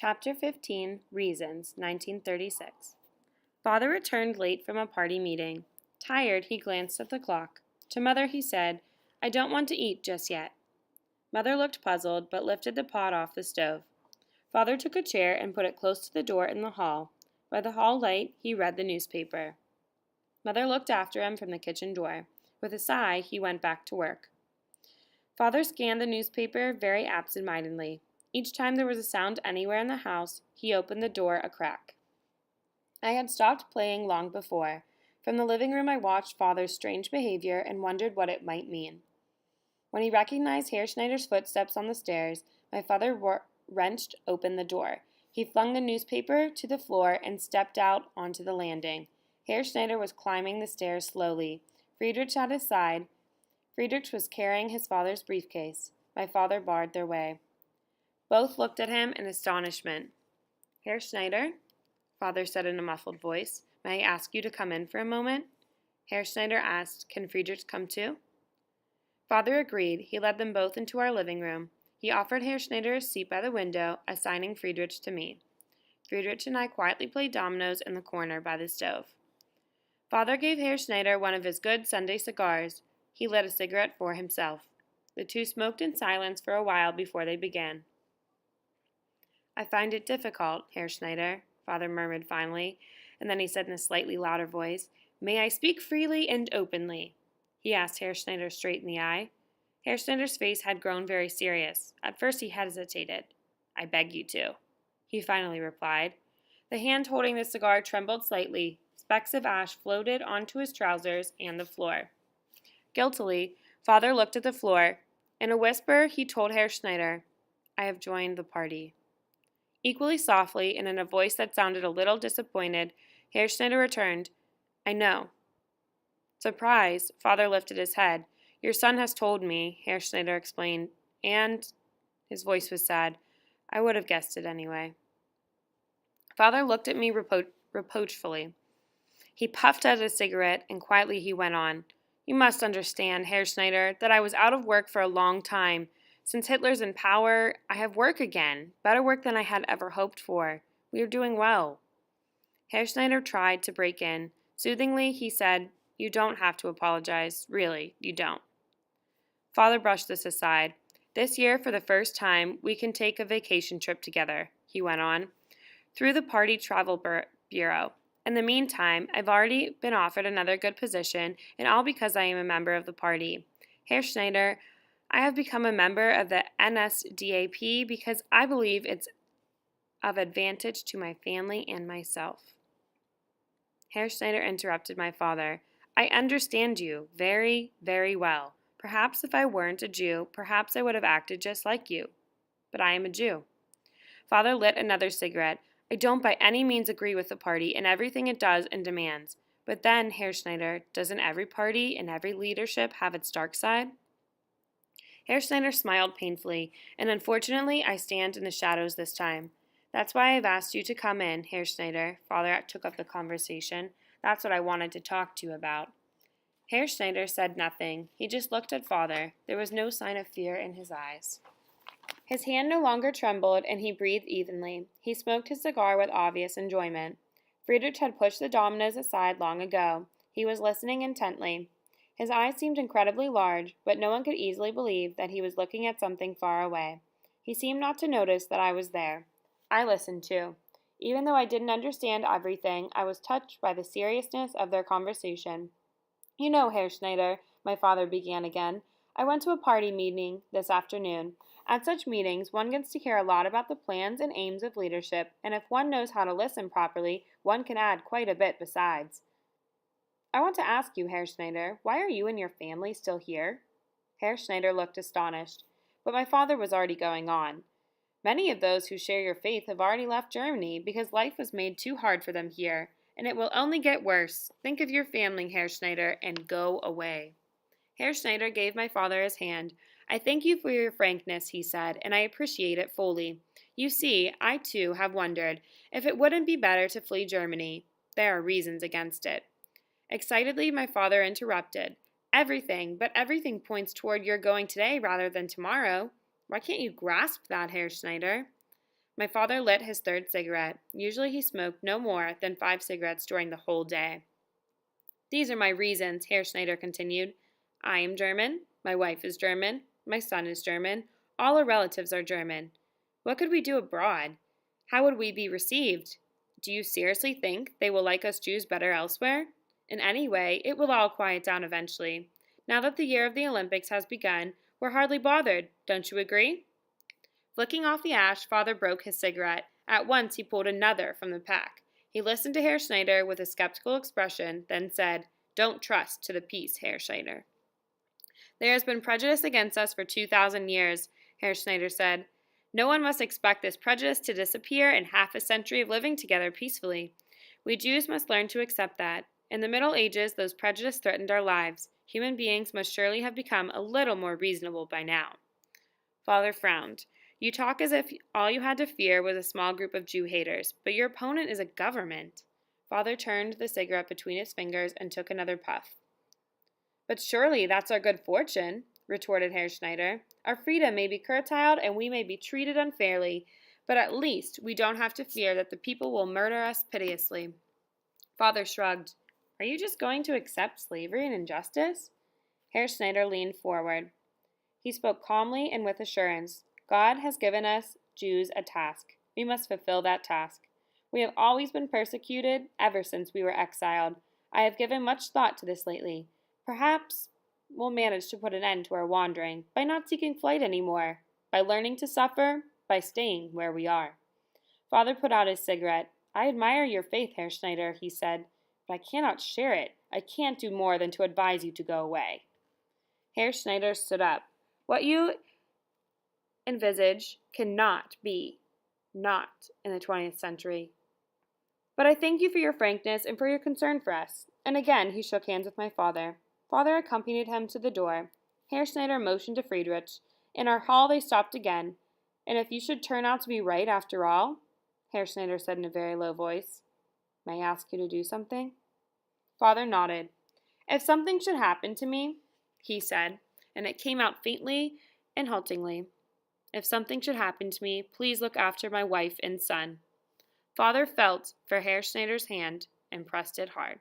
Chapter 15, Reasons, 1936. Father returned late from a party meeting. Tired, he glanced at the clock. To Mother he said, "I don't want to eat just yet." Mother looked puzzled, but lifted the pot off the stove. Father took a chair and put it close to the door in the hall. By the hall light, he read the newspaper. Mother looked after him from the kitchen door. With a sigh, he went back to work. Father scanned the newspaper very absent-mindedly. Each time there was a sound anywhere in the house, he opened the door a crack. I had stopped playing long before. From the living room I watched Father's strange behavior and wondered what it might mean. When he recognized Herr Schneider's footsteps on the stairs, my father wrenched open the door. He flung the newspaper to the floor and stepped out onto the landing. Herr Schneider was climbing the stairs slowly. Friedrich at his side. Friedrich was carrying his father's briefcase. My father barred their way. Both looked at him in astonishment. "Herr Schneider," Father said in a muffled voice, "may I ask you to come in for a moment?" Herr Schneider asked, "Can Friedrich come too?" Father agreed. He led them both into our living room. He offered Herr Schneider a seat by the window, assigning Friedrich to me. Friedrich and I quietly played dominoes in the corner by the stove. Father gave Herr Schneider one of his good Sunday cigars. He lit a cigarette for himself. The two smoked in silence for a while before they began. "I find it difficult, Herr Schneider," Father murmured finally, and then he said in a slightly louder voice, "May I speak freely and openly?" He asked Herr Schneider straight in the eye. Herr Schneider's face had grown very serious. At first he hesitated. "I beg you to," he finally replied. The hand holding the cigar trembled slightly. Specks of ash floated onto his trousers and the floor. Guiltily, Father looked at the floor. In a whisper, he told Herr Schneider, "I have joined the party." Equally softly, and in a voice that sounded a little disappointed, Herr Schneider returned, "I know." Surprised, Father lifted his head. "Your son has told me," Herr Schneider explained, "and," his voice was sad, "I would have guessed it anyway." Father looked at me reproachfully. He puffed at a cigarette, and quietly he went on, "You must understand, Herr Schneider, that I was out of work for a long time. Since Hitler's in power, I have work again, better work than I had ever hoped for. We are doing well." Herr Schneider tried to break in. Soothingly, he said, "You don't have to apologize. Really, you don't." Father brushed this aside. "This year, for the first time, we can take a vacation trip together," he went on, "through the party travel bureau. In the meantime, I've already been offered another good position, and all because I am a member of the party. Herr Schneider, I have become a member of the NSDAP because I believe it's of advantage to my family and myself." Herr Schneider interrupted my father. "I understand you very, very well. Perhaps if I weren't a Jew, perhaps I would have acted just like you. But I am a Jew." Father lit another cigarette. "I don't by any means agree with the party in everything it does and demands. But then, Herr Schneider, doesn't every party and every leadership have its dark side?" Herr Schneider smiled painfully, and unfortunately I stand in the shadows this time. "That's why I've asked you to come in, Herr Schneider." Father took up the conversation. "That's what I wanted to talk to you about." Herr Schneider said nothing. He just looked at Father. There was no sign of fear in his eyes. His hand no longer trembled, and he breathed evenly. He smoked his cigar with obvious enjoyment. Friedrich had pushed the dominoes aside long ago. He was listening intently. His eyes seemed incredibly large, but no one could easily believe that he was looking at something far away. He seemed not to notice that I was there. I listened too. Even though I didn't understand everything, I was touched by the seriousness of their conversation. "You know, Herr Schneider," my father began again, "I went to a party meeting this afternoon. At such meetings, one gets to hear a lot about the plans and aims of leadership, and if one knows how to listen properly, one can add quite a bit besides. I want to ask you, Herr Schneider, why are you and your family still here?" Herr Schneider looked astonished, but my father was already going on. "Many of those who share your faith have already left Germany because life was made too hard for them here, and it will only get worse. Think of your family, Herr Schneider, and go away." Herr Schneider gave my father his hand. "I thank you for your frankness," he said, "and I appreciate it fully. You see, I too have wondered if it wouldn't be better to flee Germany. There are reasons against it." Excitedly, my father interrupted. But everything points toward your going today rather than tomorrow. Why can't you grasp that, Herr Schneider?" My father lit his third cigarette. Usually he smoked no more than 5 cigarettes during the whole day. These are my reasons, Herr Schneider continued. I am German, my wife is German, my son is German, all our relatives are German. What could we do abroad? How would we be received? Do you seriously think they will like us Jews better elsewhere? In any way, it will all quiet down eventually. Now that the year of the Olympics has begun, we're hardly bothered, don't you agree? Flicking off the ash, Father broke his cigarette. At once he pulled another from the pack. He listened to Herr Schneider with a skeptical expression, then said, Don't trust to the peace, Herr Schneider. There has been prejudice against us for 2,000 years, Herr Schneider said. No one must expect this prejudice to disappear in half a century of living together peacefully. We Jews must learn to accept that. In the Middle Ages, those prejudices threatened our lives. Human beings must surely have become a little more reasonable by now. Father frowned. You talk as if all you had to fear was a small group of Jew haters, but your opponent is a government. Father turned the cigarette between his fingers and took another puff. But surely that's our good fortune, retorted Herr Schneider. Our freedom may be curtailed and we may be treated unfairly, but at least we don't have to fear that the people will murder us pitilessly. Father shrugged. Are you just going to accept slavery and injustice? Herr Schneider leaned forward. He spoke calmly and with assurance. God has given us Jews a task. We must fulfill that task. We have always been persecuted ever since we were exiled. I have given much thought to this lately. Perhaps we'll manage to put an end to our wandering by not seeking flight anymore, by learning to suffer, by staying where we are. Father put out his cigarette. I admire your faith, Herr Schneider, he said, but I cannot share it. I can't do more than to advise you to go away. Herr Schneider stood up. What you envisage cannot be, not in the 20th century. But I thank you for your frankness and for your concern for us. And again he shook hands with my father. Father accompanied him to the door. Herr Schneider motioned to Friedrich. In our hall they stopped again. And if you should turn out to be right after all, Herr Schneider said in a very low voice, may I ask you to do something? Father nodded. If something should happen to me, he said, and it came out faintly and haltingly. If something should happen to me, please look after my wife and son. Father felt for Herr Schneider's hand and pressed it hard.